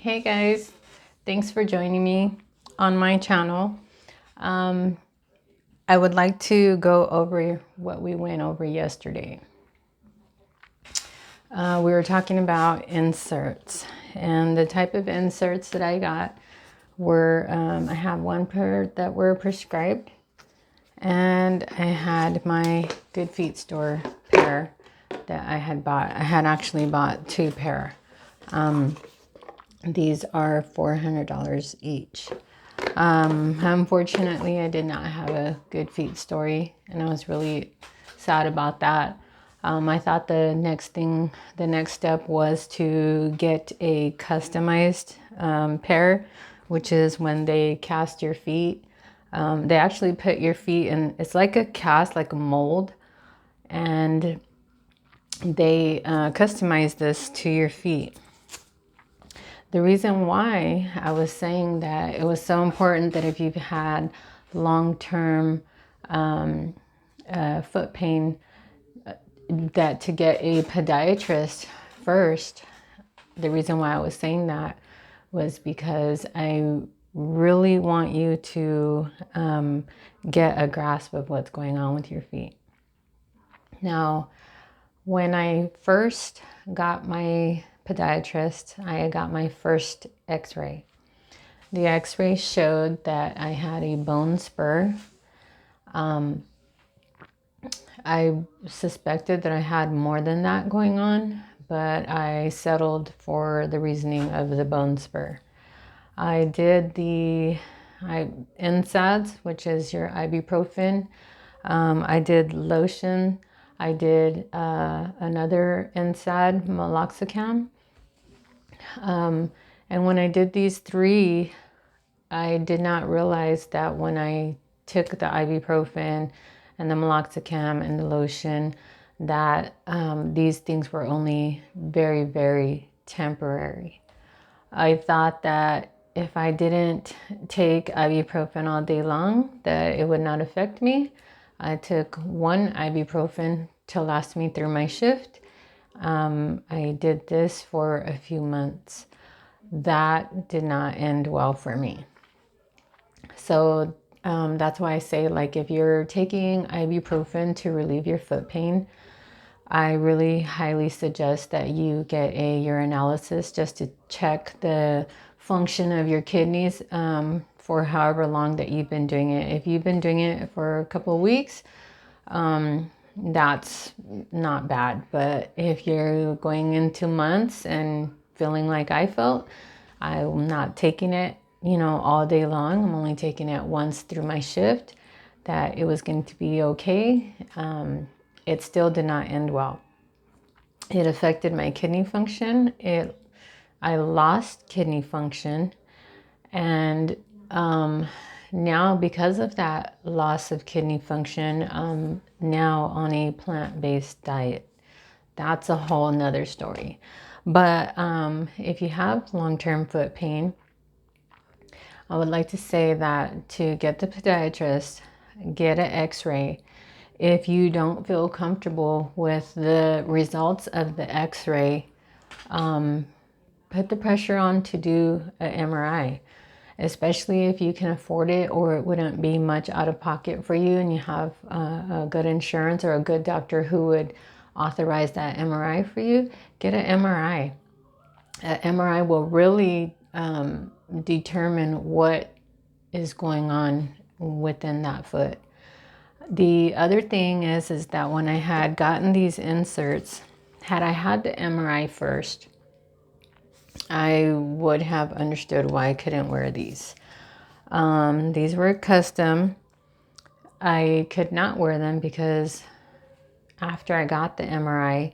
Hey guys, thanks for joining me on my channel. I would like to go over what we went over yesterday. We were talking about inserts, and the type of inserts that I got were, I have one pair that were prescribed, and I had my Good Feet store pair that I had bought. I had actually bought two pair. These are $400 each. Unfortunately, I did not have a Good Feet story, and I was really sad about that. I thought the next step was to get a customized pair, which is when they cast your feet. They actually put your feet in, it's like a cast, like a mold, and they customize this to your feet. The reason why I was saying that it was so important that if you've had long-term foot pain, that to get a podiatrist first. The reason why I was saying that was because I really want you to get a grasp of what's going on with your feet. Now, when I first got my podiatrist, I got my first x-ray. The x-ray showed that I had a bone spur. I suspected that I had more than that going on, but I settled for the reasoning of the bone spur. I did the NSAIDs, which is your ibuprofen. I did lotion. I did another NSAID, meloxicam. And when I did these three, I did not realize that when I took the ibuprofen and the meloxicam and the lotion, that these things were only very, very temporary. I thought that if I didn't take ibuprofen all day long, that it would not affect me. I took one ibuprofen to last me through my shift. I did this for a few months. That did not end well for me. So that's why I say, like, if you're taking ibuprofen to relieve your foot pain, I really highly suggest that you get a urinalysis just to check the function of your kidneys for however long that you've been doing it. If you've been doing it for a couple of weeks, that's not bad. But if you're going into months and feeling like I felt, I'm not taking it, all day long. I'm only taking it once through my shift, that it was going to be okay. It still did not end well. It affected my kidney function. I lost kidney function. And now, because of that loss of kidney function, I'm now on a plant-based diet. That's a whole nother story. But if you have long-term foot pain, I would like to say that to get the podiatrist, get an x-ray. If you don't feel comfortable with the results of the x-ray, put the pressure on to do an MRI, especially if you can afford it or it wouldn't be much out of pocket for you and you have a good insurance or a good doctor who would authorize that MRI for you. Get an MRI. An MRI will really determine what is going on within that foot. The other thing is that when I had gotten these inserts, had I had the MRI first, I would have understood why I couldn't wear these. These were custom. I could not wear them because after I got the MRI,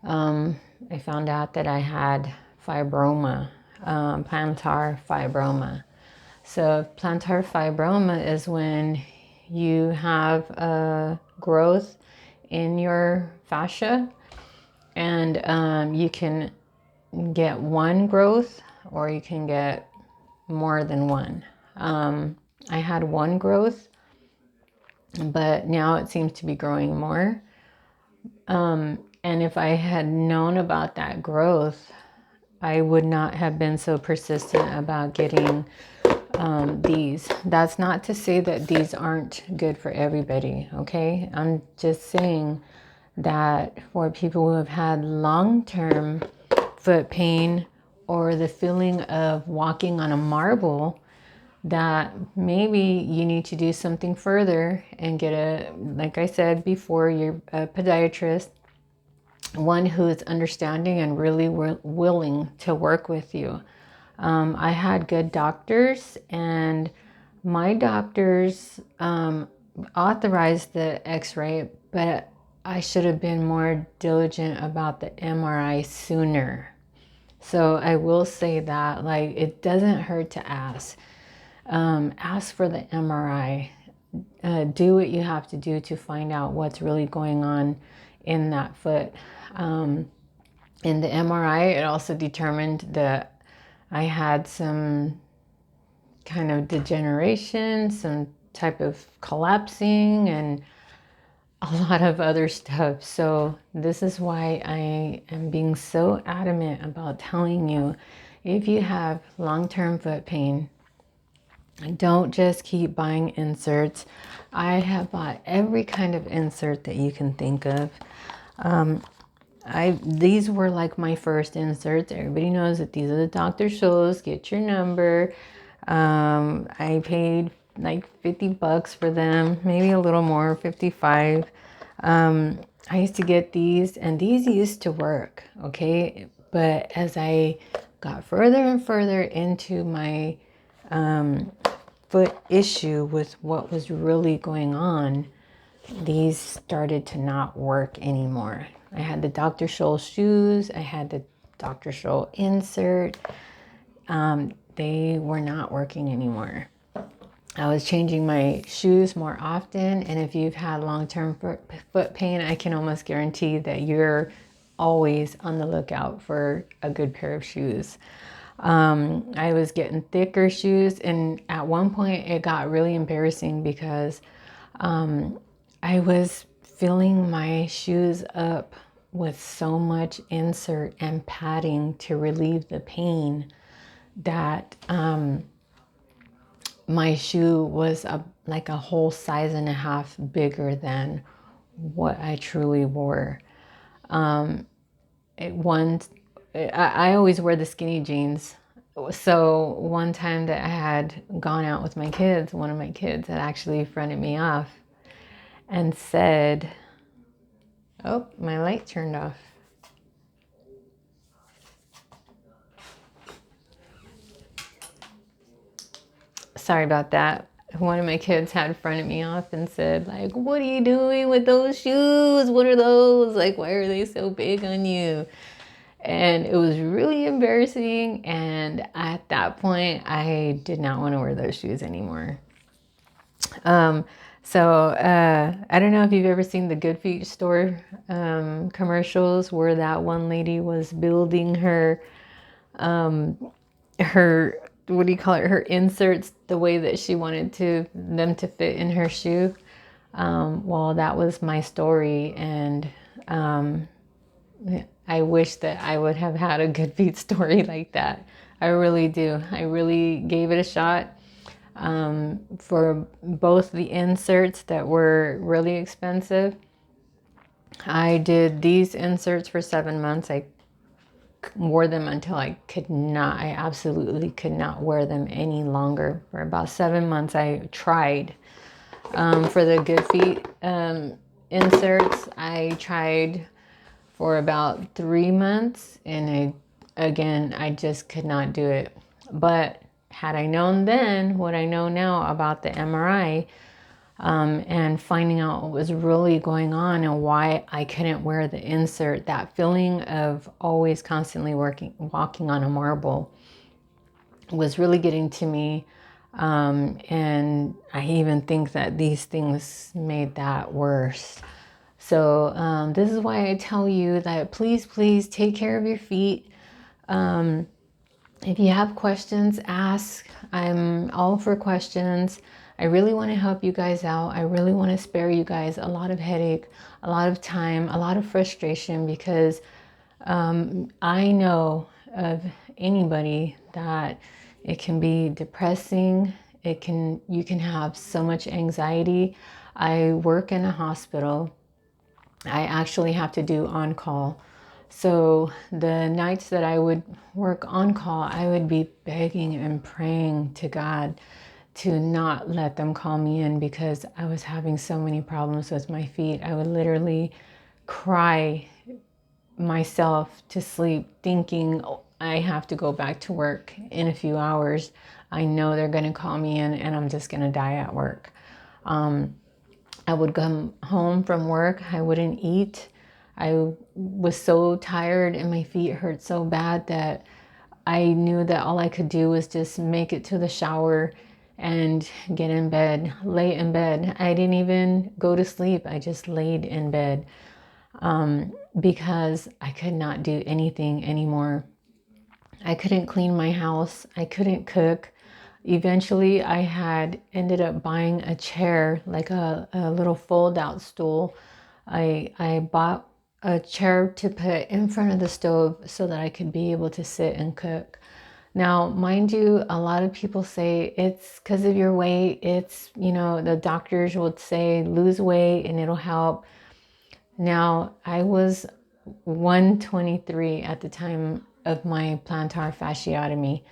I found out that I had fibroma, plantar fibroma. So plantar fibroma is when you have a growth in your fascia, and you can get one growth or you can get more than one. I had one growth, but now it seems to be growing more. And if I had known about that growth, I would not have been so persistent about getting these. That's not to say that these aren't good for everybody, okay? I'm just saying that for people who have had long-term foot pain or the feeling of walking on a marble, that maybe you need to do something further and get a, like I said before, you're a podiatrist, one who is understanding and really willing to work with you. I had good doctors, and my doctors authorized the x-ray, but I should have been more diligent about the MRI sooner. So I will say that, like, it doesn't hurt to ask. Ask for the MRI. Do what you have to do to find out what's really going on in that foot. In the MRI, it also determined that I had some kind of degeneration, some type of collapsing, and a lot of other stuff. So this is why I am being so adamant about telling you, if you have long-term foot pain, don't just keep buying inserts. I have bought every kind of insert that you can think of. These were like my first inserts. Everybody knows that these are the Dr. Scholl's. Get your number. I paid like $50 for them, maybe a little more, 55. I used to get these, and these used to work, okay? But as I got further and further into my foot issue with what was really going on, these started to not work anymore. I had the Dr. Scholl shoes. I had the Dr. Scholl insert. They were not working anymore. I was changing my shoes more often. And if you've had long-term foot pain, I can almost guarantee that you're always on the lookout for a good pair of shoes. I was getting thicker shoes, and at one point it got really embarrassing because I was filling my shoes up with so much insert and padding to relieve the pain that my shoe was like a whole size and a half bigger than what I truly wore. I always wear the skinny jeans. So one time that I had gone out with my kids, one of my kids had actually fronted me off and said, oh, my light turned off. Sorry about that. One of my kids had fronted me off and said, like, what are you doing with those shoes? What are those? Like, why are they so big on you? And it was really embarrassing. And at that point, I did not want to wear those shoes anymore. I don't know if you've ever seen the Good Feet store commercials where that one lady was building her what do you call it, her inserts the way that she wanted them to fit in her shoe. Well, that was my story, and I wish that I would have had a Good Feet story like that. I really do. I really gave it a shot. For both the inserts that were really expensive, I did these inserts for 7 months. I wore them until I absolutely could not wear them any longer. For about 7 months, I tried. For the Good Feet inserts, I tried for about 3 months, and I just could not do it. But had I known then what I know now about the MRI, and finding out what was really going on and why I couldn't wear the insert, that feeling of always constantly walking on a marble was really getting to me. And I even think that these things made that worse. So this is why I tell you that please take care of your feet. If you have questions, ask. I'm all for questions. I really want to help you guys out. I really want to spare you guys a lot of headache, a lot of time, a lot of frustration, because I know of anybody that it can be depressing. You can have so much anxiety. I work in a hospital. I actually have to do on-call. So the nights that I would work on call, I would be begging and praying to God to not let them call me in because I was having so many problems with my feet. I would literally cry myself to sleep thinking, "Oh, I have to go back to work in a few hours. I know they're going to call me in and I'm just going to die at work." I would come home from work. I wouldn't eat. I was so tired and my feet hurt so bad that I knew that all I could do was just make it to the shower and get in bed, lay in bed. I didn't even go to sleep. I just laid in bed because I could not do anything anymore. I couldn't clean my house. I couldn't cook. Eventually, I had ended up buying a chair, like a little fold-out stool. I bought a chair to put in front of the stove so that I could be able to sit and cook. Now, mind you, a lot of people say it's because of your weight. It's, the doctors would say lose weight and it'll help. Now, I was 123 at the time of my plantar fasciotomy.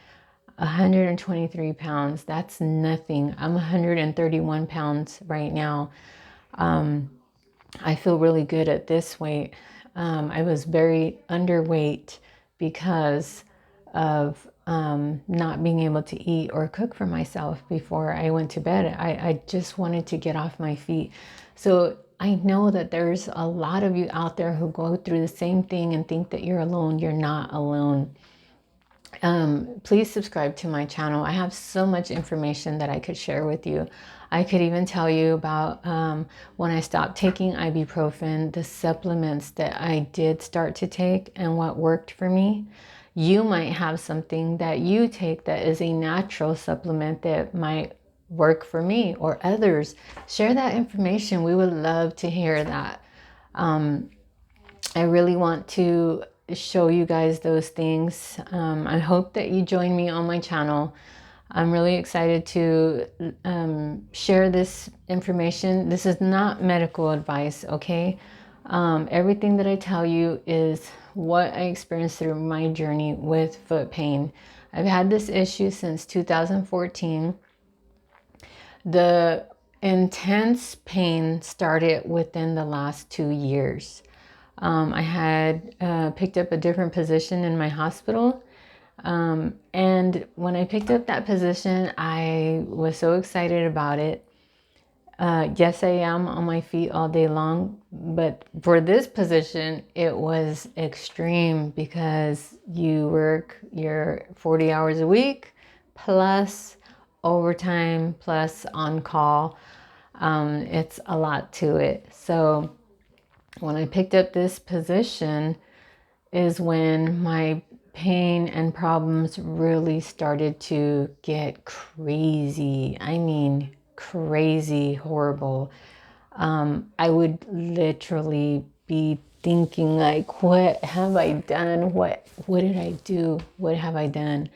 123 pounds. That's nothing. I'm 131 pounds right now. I feel really good at this weight. I was very underweight because of not being able to eat or cook for myself before I went to bed. I just wanted to get off my feet. So I know that there's a lot of you out there who go through the same thing and think that you're alone. You're not alone. Please subscribe to my channel. I have so much information that I could share with you. I could even tell you about when I stopped taking ibuprofen, the supplements that I did start to take and what worked for me. You might have something that you take that is a natural supplement that might work for me or others. Share that information. We would love to hear that. I really want to show you guys those things. I hope that you join me on my channel. I'm really excited to share this information. This is not medical advice, okay? Everything that I tell you is what I experienced through my journey with foot pain. I've had this issue since 2014. The intense pain started within the last 2 years. I had picked up a different position in my hospital. And when I picked up that position, I was so excited about it. Yes, I am on my feet all day long, but for this position, it was extreme because you work your 40 hours a week plus overtime plus on call. It's a lot to it. So when I picked up this position is when my pain and problems really started to get crazy. I mean, crazy, horrible. I would literally be thinking like, what have I done? What did I do? What have I done?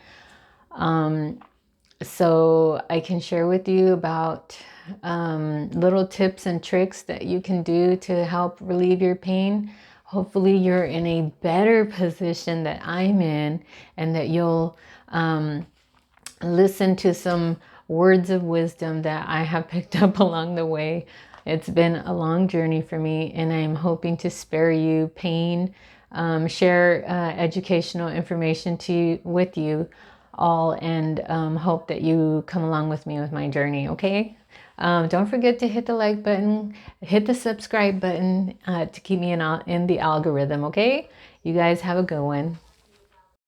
So I can share with you about little tips and tricks that you can do to help relieve your pain. Hopefully you're in a better position that I'm in and that you'll listen to some words of wisdom that I have picked up along the way. It's been a long journey for me and I'm hoping to spare you pain, share educational information with you all, and hope that you come along with me with my journey, okay? Don't forget to hit the like button, hit the subscribe button to keep me in the algorithm, okay? You guys have a good one.